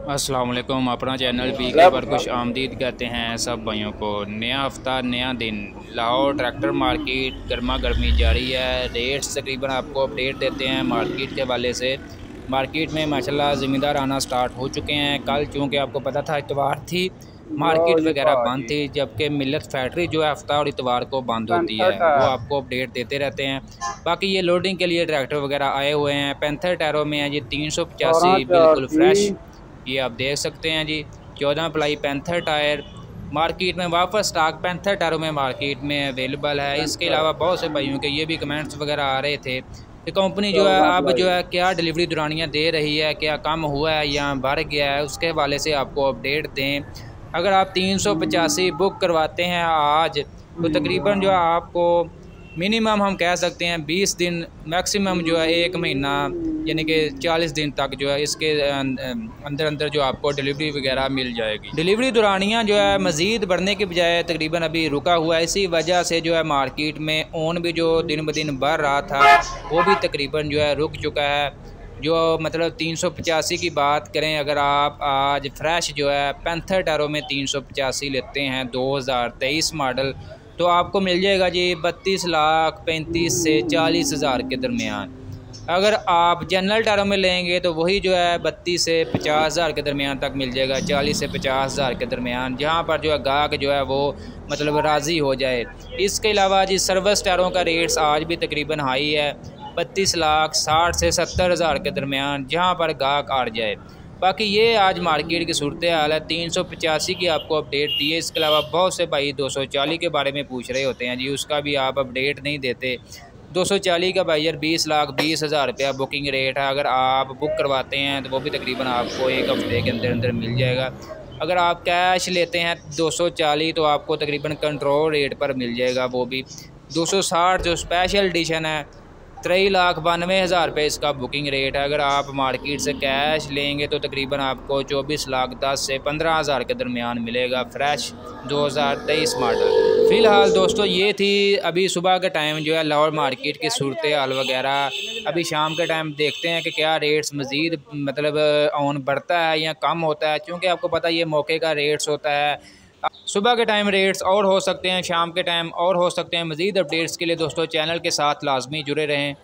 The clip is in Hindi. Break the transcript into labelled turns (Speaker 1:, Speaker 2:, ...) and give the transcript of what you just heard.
Speaker 1: अस्सलाम वालेकुम। अपना चैनल पीके पर खुश आमदीद कहते हैं सब भाइयों को। नया हफ़्ता नया दिन, लाहौर ट्रैक्टर मार्केट गर्मा गर्मी जारी है। रेट्स तकरीबन आपको अपडेट देते हैं मार्केट के हवाले से। मार्केट में माशाल्लाह ज़मींदार आना स्टार्ट हो चुके हैं। कल चूँकि आपको पता था इतवार थी, मार्केट वगैरह बंद थी, जबकि मिल्लत फैक्ट्री जो है हफ्ता और इतवार को बंद होती है। वो आपको अपडेट देते रहते हैं। बाकी ये लोडिंग के लिए ट्रैक्टर वगैरह आए हुए हैं। पैंथर टायरों में है जी 385 बिल्कुल फ्रेश, ये आप देख सकते हैं जी। 14 प्लाई पैंथर टायर मार्केट में वापस स्टॉक पैंथर टायरों में मार्केट में अवेलेबल है। इसके अलावा बहुत से भाइयों के ये भी कमेंट्स वगैरह आ रहे थे कि कंपनी जो है अब जो है क्या डिलीवरी दुरानियाँ दे रही है, क्या कम हुआ है या बढ़ गया है, उसके हवाले से आपको अपडेट दें। अगर आप 385 बुक करवाते हैं आज, तो तकरीबन जो है आपको मिनिमम हम कह सकते हैं 20 दिन, मैक्सिमम जो है 1 महीना यानी कि 40 दिन तक जो है इसके अंदर अंदर जो आपको डिलीवरी वगैरह मिल जाएगी। डिलीवरी दुरानियाँ जो है मज़ीद बढ़ने के बजाय तकरीबन अभी रुका हुआ है। इसी वजह से जो है मार्केट में ओन भी जो दिन ब दिन बढ़ रहा था वो भी तकरीबन जो है रुक चुका है। जो मतलब 385 की बात करें, अगर आप आज फ्रेश जो है पैंथर टायरों में 385 लेते हैं 2023 मॉडल, तो आपको मिल जाएगा जी 32,35,000 से 40,000 के दरमियान। अगर आप जनरल टायरों में लेंगे तो वही जो है 32 से 50,000 के दरमियान तक मिल जाएगा, 40 से 50,000 के दरमियान, जहाँ पर जो है गाहक जो है वो मतलब राज़ी हो जाए। इसके अलावा जी सर्विस टायरों का रेट्स आज भी तकरीबन हाई है, 32,60,000 से 70,000 के दरमियान, जहाँ पर गाहक आड़ जाए। बाकी ये आज मार्केट की सूरत हाल है। 385 की आपको अपडेट दी है। इसके अलावा बहुत से भाई 240 के बारे में पूछ रहे होते हैं जी, उसका भी आप अपडेट नहीं देते। 240 का भाई यार 20,20,000 रुपया बुकिंग रेट है। अगर आप बुक करवाते हैं तो वो भी तकरीबन आपको 1 हफ़्ते के अंदर अंदर मिल जाएगा। अगर आप कैश लेते हैं 240 तो आपको तकरीबन कंट्रोल रेट पर मिल जाएगा। वो भी 260 जो स्पेशल एडिशन है 3,92,000 रुपये इसका बुकिंग रेट है। अगर आप मार्केट से कैश लेंगे तो तकरीबन आपको 24,10,000 से 15,000 के दरमियान मिलेगा फ्रेश 2023 मॉडल। फ़िलहाल दोस्तों ये थी अभी सुबह के टाइम जो है लाहौर मार्केट की सूरत हाल वगैरह। अभी शाम के टाइम देखते हैं कि क्या रेट्स मज़ीद मतलब ऑन बढ़ता है या कम होता है, क्योंकि आपको पता है ये मौके का रेट्स होता है। सुबह के टाइम रेट्स और हो सकते हैं, शाम के टाइम और हो सकते हैं। मज़ीद अपडेट्स के लिए दोस्तों चैनल के साथ लाजमी जुड़े रहें।